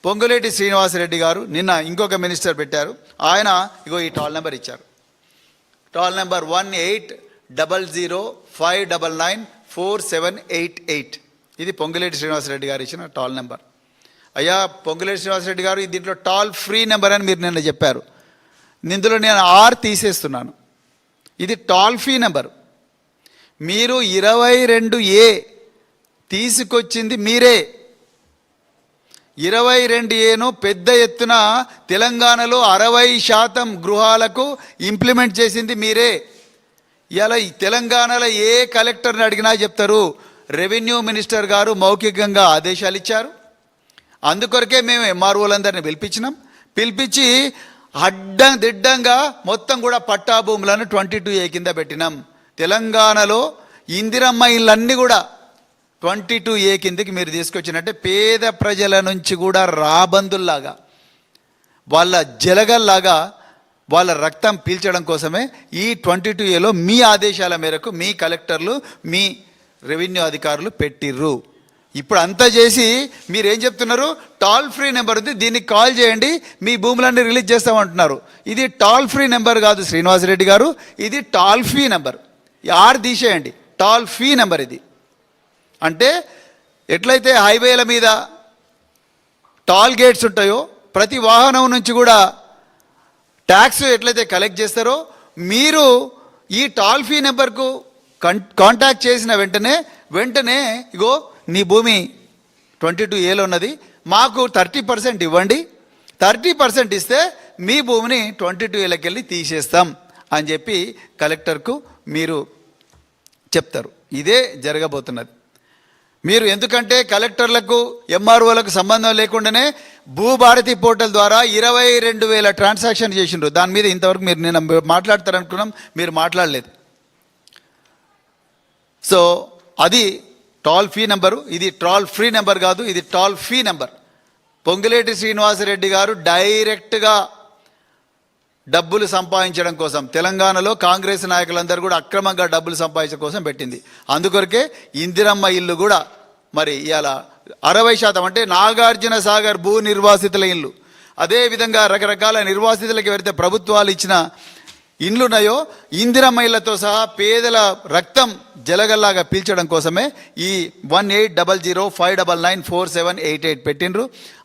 పొంగులేటి శ్రీనివాసరెడ్డి గారు నిన్న ఇంకొక మినిస్టర్ పెట్టారు. ఆయన ఇగో ఈ టాల్ నెంబర్ ఇచ్చారు. Tall number 1800599478. ఇది పొంగులేటి శ్రీనివాసరెడ్డి గారు ఇచ్చిన టాల్ నెంబర్. అయ్యా పొంగులేటి శ్రీనివాసరెడ్డి గారు దీంట్లో టాల్ ఫ్రీ నెంబర్ అని మీరు నిన్న చెప్పారు. ఇందులో నేను ఆర్ తీసేస్తున్నాను. ఇది టాల్ ఫ్రీ నెంబర్. మీరు 22A తీసుకొచ్చింది మీరే. 22Aను పెద్ద ఎత్తున తెలంగాణలో 60% గృహాలకు ఇంప్లిమెంట్ చేసింది మీరే. ఇలా తెలంగాణలో ఏ కలెక్టర్ని అడిగినా చెప్తారు, రెవెన్యూ మినిస్టర్ గారు మౌఖికంగా ఆదేశాలు ఇచ్చారు. అందుకొరకే మేము ఎంఆర్ఓలందరినీ పిలిపించి దిడ్డంగా మొత్తం కూడా పట్టా భూములను 22A కింద పెట్టినాం. తెలంగాణలో ఇందిరమ్మ ఇళ్ళన్నీ కూడా 22A కిందకి మీరు తీసుకొచ్చినట్టే పేద ప్రజల నుంచి కూడా రాబందుల్లాగా వాళ్ళ జలగల్లాగా వాళ్ళ రక్తం పీల్చడం కోసమే ఈ 22Aలో మీ ఆదేశాల మేరకు మీ కలెక్టర్లు మీ రెవెన్యూ అధికారులు పెట్టిర్రు. ఇప్పుడు అంతా చేసి మీరేం చెప్తున్నారు, టాల్ ఫ్రీ నెంబర్ ఉంది, దీనికి కాల్ చేయండి మీ భూములన్నీ రిలీజ్ చేస్తామంటున్నారు. ఇది టాల్ ఫ్రీ నెంబర్ కాదు శ్రీనివాసరెడ్డి గారు, ఇది టాల్ ఫ్రీ నెంబర్. ఆర్ తీసేయండి, టాల్ ఫ్రీ నెంబర్ ఇది. అంటే ఎట్లయితే హైవేల మీద టాల్ గేట్స్ ఉంటాయో ప్రతి వాహనం నుంచి కూడా ట్యాక్స్ ఎట్లయితే కలెక్ట్ చేస్తారో మీరు ఈ టాల్ ఫ్రీ నెంబర్కు కాంటాక్ట్ చేసిన వెంటనే ఇగో నీ భూమి 22Aలో ఉన్నది, మాకు 30% ఇవ్వండి, 30% ఇస్తే మీ భూమిని 22Aలోకి వెళ్ళి తీసేస్తాం అని చెప్పి కలెక్టర్కు మీరు చెప్తారు. ఇదే జరగబోతున్నది. మీరు ఎందుకంటే కలెక్టర్లకు ఎంఆర్ఓలకు సంబంధం లేకుండానే భూభారతి పోర్టల్ ద్వారా 22,000 ట్రాన్సాక్షన్ చేసిండ్రు. దాని మీద ఇంతవరకు మీరు నేను మాట్లాడతారనుకున్నాం, మీరు మాట్లాడలేదు. సో అది టాల్ ఫ్రీ నెంబరు, ఇది టాల్ ఫ్రీ నెంబర్ కాదు, ఇది toll free number. Ponguleti Srinivasa Reddy గారు డైరెక్ట్గా డబ్బులు సంపాదించడం కోసం తెలంగాణలో కాంగ్రెస్ నాయకులందరూ కూడా అక్రమంగా డబ్బులు సంపాదించడం కోసం పెట్టింది. అందుకొరకే ఇందిరమ్మ ఇల్లు కూడా మరి ఇవాళ 60% అంటే నాగార్జున సాగర్ భూ నిర్వాసితుల ఇల్లు, అదేవిధంగా రకరకాల నిర్వాసితులకు ఎవరైతే ప్రభుత్వాలు ఇచ్చిన ఇండ్లున్నాయో ఇందిరమ్మ ఇళ్లతో సహా పేదల రక్తం జలగల్లాగా పీల్చడం కోసమే ఈ 1800599478 పెట్టిండ్రు.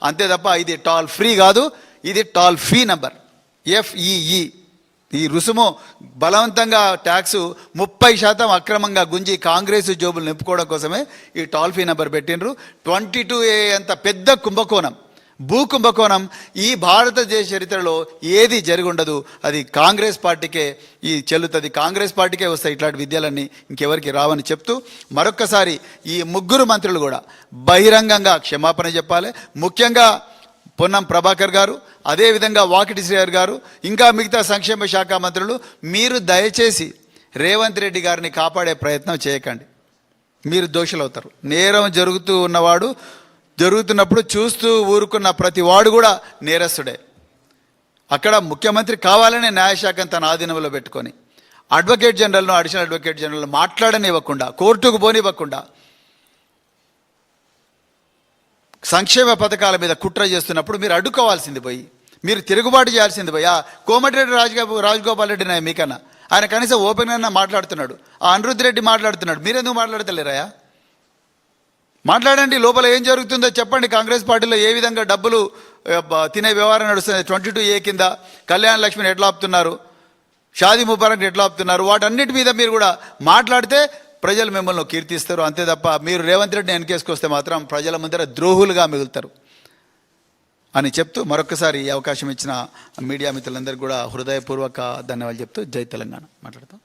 అంతే తప్ప ఇది టాల్ ఫ్రీ కాదు, ఇది టాల్ ఫ్రీ నంబర్. FEE ఈ రుసుము బలవంతంగా ట్యాక్స్ 30% అక్రమంగా గుంజి కాంగ్రెస్ జోబులు నింపుకోవడం కోసమే ఈ టాల్ ఫ్రీ నెంబర్ పెట్టిండ్రు. 22A అంత పెద్ద కుంభకోణం, భూ కుంభకోణం ఈ భారతదేశ చరిత్రలో ఏది జరిగి ఉండదు. అది కాంగ్రెస్ పార్టీకే ఈ చెల్లుతుంది, కాంగ్రెస్ పార్టీకే వస్తాయి ఇట్లాంటి విద్యలన్నీ, ఇంకెవరికి రావని చెప్తూ మరొక్కసారి ఈ ముగ్గురు మంత్రులు కూడా బహిరంగంగా క్షమాపణ చెప్పాలి. ముఖ్యంగా పొన్నం ప్రభాకర్ గారు, అదేవిధంగా వాకిటి శ్రీహరి గారు, ఇంకా మిగతా సంక్షేమ శాఖ మంత్రులు, మీరు దయచేసి రేవంత్ రెడ్డి గారిని కాపాడే ప్రయత్నం చేయకండి. మీరు దోషులవుతారు. నేరం జరుగుతున్నప్పుడు చూస్తూ ఊరుకున్న ప్రతి వాడు కూడా నేరస్తుడే. అక్కడ ముఖ్యమంత్రి కావాలనే న్యాయశాఖను తన ఆధీనంలో పెట్టుకొని అడ్వకేట్ జనరల్ను, అడిషనల్ అడ్వకేట్ జనరల్ మాట్లాడనివ్వకుండా, కోర్టుకు పోనివ్వకుండా, సంక్షేమ పథకాల మీద కుట్ర చేస్తున్నప్పుడు మీరు అడ్డుకోవాల్సింది పోయి, మీరు తిరుగుబాటు చేయాల్సింది పోయి. కోమటిరెడ్డి రాజగోపాల్ రెడ్డి నాయ మీకన్నా ఆయన కనీసం ఓపెన్ అయినా మాట్లాడుతున్నాడు, ఆ అనిరుద్ధ్ రెడ్డి మాట్లాడుతున్నాడు, మీరెందుకు మాట్లాడతలేరాయా? మాట్లాడండి, లోపల ఏం జరుగుతుందో చెప్పండి. కాంగ్రెస్ పార్టీలో ఏ విధంగా డబ్బులు తినే వ్యవహారం నడుస్తుంది, 22A కింద కళ్యాణ లక్ష్మిని ఎట్లా ఆపుతున్నారు, షాదీ ముబారక్ ఎట్లా ఆపుతున్నారు, వాటన్నిటి మీద మీరు కూడా మాట్లాడితే ప్రజలు మిమ్మల్ని కీర్తిస్తారు. అంతే తప్ప మీరు రేవంత్ రెడ్డిని వెనకేసుకొస్తే మాత్రం ప్రజల ముందర ద్రోహులుగా మిగులుతారు అని చెప్తూ మరొకసారి ఈ అవకాశం ఇచ్చిన మీడియా మిత్రులందరికీ కూడా హృదయపూర్వక ధన్యవాదాలు చెప్తూ జై తెలంగాణ మాట్లాడతాం.